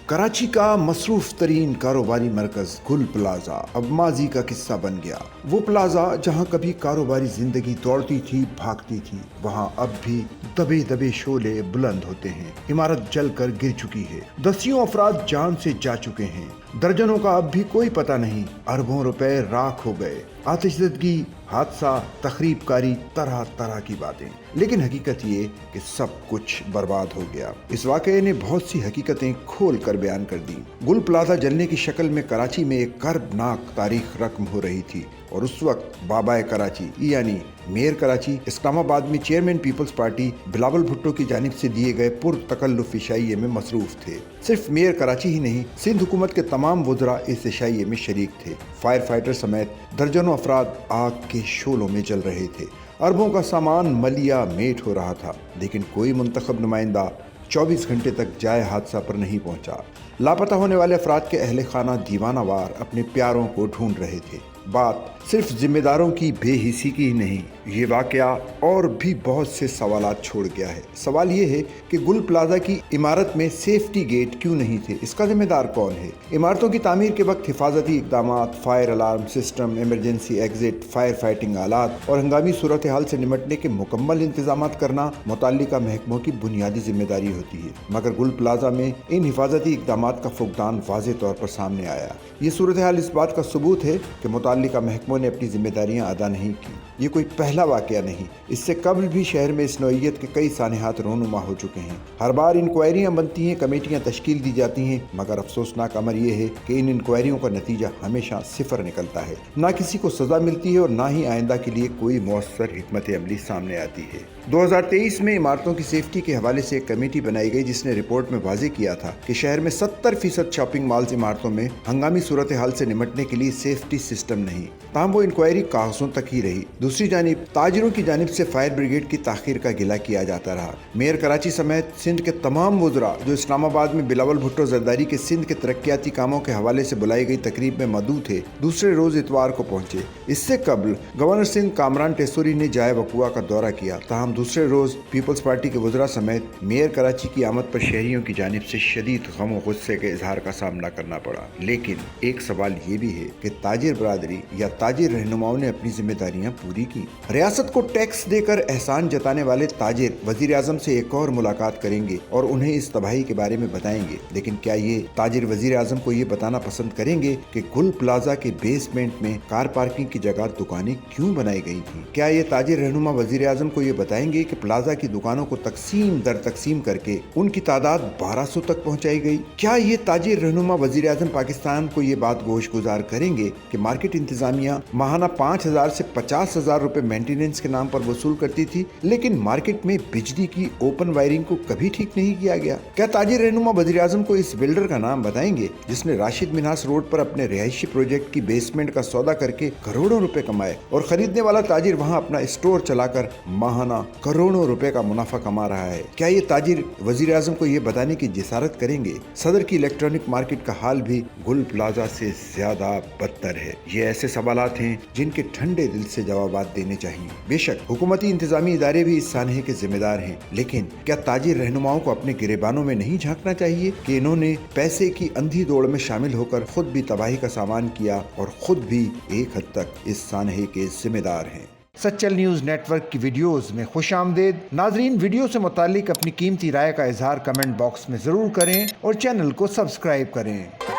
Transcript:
कराची का मसरूफ तरीन कारोबारी मरकज गुल प्लाजा अब माजी का किस्सा बन गया। वो प्लाजा जहां कभी कारोबारी जिंदगी दौड़ती थी, भागती थी, वहां अब भी दबे दबे शोले बुलंद होते हैं। इमारत जलकर गिर चुकी है, दसियों अफराद जान से जा चुके हैं, दर्जनों का अब भी कोई पता नहीं, अरबों रुपए राख हो गए। आतिशज़दगी, हादसा, तखरीबकारी, तरह तरह की बातें, लेकिन हकीकत ये कि सब कुछ बर्बाद हो गया। इस वाक़ये ने बहुत सी हकीकतें खोल कर बयान कर दी। गुल प्लाजा जलने की शक्ल में कराची में एक कर्बनाक तारीख रकम हो रही थी और उस वक्त बाबाए कराची यानी मेयर कराची इस्लामाबाद में chairman Peoples Party Bilawal Bhutto की जानिब से दिए गए पुरतकल्लुफ इशाइये में मसरूफ थे। सिर्फ मेयर कराची ही नहीं, सिंध हुकूमत के तमाम वुज़रा इस इशाइये में शरीक थे। फायर फाइटर समेत दर्जनों अफराद आग के शोलों में जल रहे थे। अरबों का सामान मलिया मेट हो रहा था, लेकिन कोई मुंतखब नुमाइंदा 24 घंटे तक जाए हादसा पर नहीं पहुंचा। लापता होने वाले अफराद के अहले खाना दीवानावार अपने प्यारों को ढूंढ रहे थे। बात सिर्फ जिम्मेदारों की बेहिसी की ही नहीं, ये वाकया और भी बहुत से सवालात छोड़ गया है। सवाल ये है कि गुल प्लाजा की इमारत में सेफ्टी गेट क्यों नहीं थे? इसका जिम्मेदार कौन है? इमारतों की तामीर के वक्त हिफाजती इकदामात, fire alarm system, emergency exit, fire fighting आलात और हंगामी सूरत हाल से निमटने के मुकम्मल इंतजाम करना मुतल्लिका महकमों की बुनियादी जिम्मेदारी होती है। मगर गुल प्लाजा में इन हिफाजती इकदामात का फुकदान वाज़ेह तौर पर सामने आया। ये सूरत हाल इस बात का सबूत है कि मुतल्लिका महकमों ने अपनी जिम्मेदारियां अदा नहीं की। ये कोई पहला वाकया नहीं, इससे कबल भी शहर में इस नौइयत के कई सानहात रोनुमा हो चुके हैं। हर बार इंक्वायरियां बनती हैं, कमेटियां तश्कील दी जाती हैं, मगर अफसोसनाक अमर यह है कि इन इंक्वायरियों का नतीजा हमेशा सिफर निकलता है। ना किसी को सजा मिलती है और ना ही आइंदा के लिए कोई मौसर हिकमत अमली सामने आती है। 2023 में इमारतों की सेफ्टी के हवाले से एक कमेटी बनाई गई, जिसने रिपोर्ट में वाज़ेह किया था कि शहर में 70% शॉपिंग मॉल्स इमारतों में हंगामी सूरत हाल से निमटने के लिए सेफ्टी सिस्टम नहीं। ताहम वो इंक्वायरी कागजों तक ही रही। दूसरी जानिब ताजिरों की जानिब से फायर ब्रिगेड की ताखीर का गिला किया जाता रहा। मेयर कराची समेत सिंध के तमाम वुज़रा जो इस्लामाबाद में बिलावल भुट्टो जरदारी के सिंध के तरक्याती कामों के हवाले से बुलाई गई तकरीब में मौजूद थे, दूसरे रोज इतवार को पहुंचे। इससे कबल गवर्नर सिंध कामरान टेसूरी ने जाए वकुआ का दौरा किया। ताहम दूसरे रोज पीपल्स पार्टी के वुज़रा समेत मेयर कराची की आमद पर शहरियों की जानिब से शदीद गम और गुस्से के इजहार का सामना करना पड़ा। लेकिन एक सवाल ये भी है कि ताजिर बरादरी या ताजिर रहनुमाओं ने अपनी जिम्मेदारियां पूरी की? रियासत को टैक्स देकर एहसान जताने वाले ताजिर वजीर आजम से एक और मुलाकात करेंगे और उन्हें इस तबाही के बारे में बताएंगे, लेकिन क्या ये ताजिर वजीर आजम को ये बताना पसंद करेंगे कि गुल प्लाजा के बेसमेंट में कार पार्किंग की जगह दुकानें क्यों बनाई गई थी? क्या ये ताजिर रहनुमा वजीर आजम को ये बताएंगे कि प्लाजा की दुकानों को तकसीम दर तकसीम करके उनकी तादाद 1200 तक पहुंचाई गई? क्या ये ताजिर रहनुमा वजीर आजम पाकिस्तान को ये बात गोश गुजार करेंगे कि मार्केट इंतजामिया माहाना 5000 से 50,000 रुपए मेंटेनेंस के नाम पर वसूल करती थी, लेकिन मार्केट में बिजली की ओपन वायरिंग को कभी ठीक नहीं किया गया? क्या ताजिर रहनुमा वजीर आजम को इस बिल्डर का नाम बताएंगे जिसने राशिद मिन्हास रोड पर अपने रिहायशी प्रोजेक्ट की बेसमेंट का सौदा करके करोड़ों रुपए कमाए और खरीदने वाला ताजिर वहां अपना स्टोर चलाकर माहाना करोड़ों रुपए का मुनाफा कमा रहा है? क्या ये ताजिर वजीर आजम को ये बताने की जिसारत करेंगे सदर की इलेक्ट्रॉनिक मार्केट का हाल भी गुल प्लाजा से ज्यादा बदतर है? ये ऐसे सवालात हैं जिनके ठंडे दिल से जवाबात देने चाहिए। बेशक हुकूमती इंतजामी इदारे भी इस सानहे के जिम्मेदार हैं, लेकिन क्या ताजिर रहनुमाओं को अपने गिरेबानों में नहीं झांकना चाहिए कि इन्होंने पैसे की अंधी दौड़ में शामिल होकर खुद भी तबाही का सामान किया और खुद भी एक हद तक इस सानहे के जिम्मेदार हैं। सच्चल न्यूज़ नेटवर्क की वीडियोस में खुश आमदेद। नाजरीन, वीडियो से मुतालिक अपनी कीमती राय का इजहार कमेंट बॉक्स में ज़रूर करें और चैनल को सब्सक्राइब करें।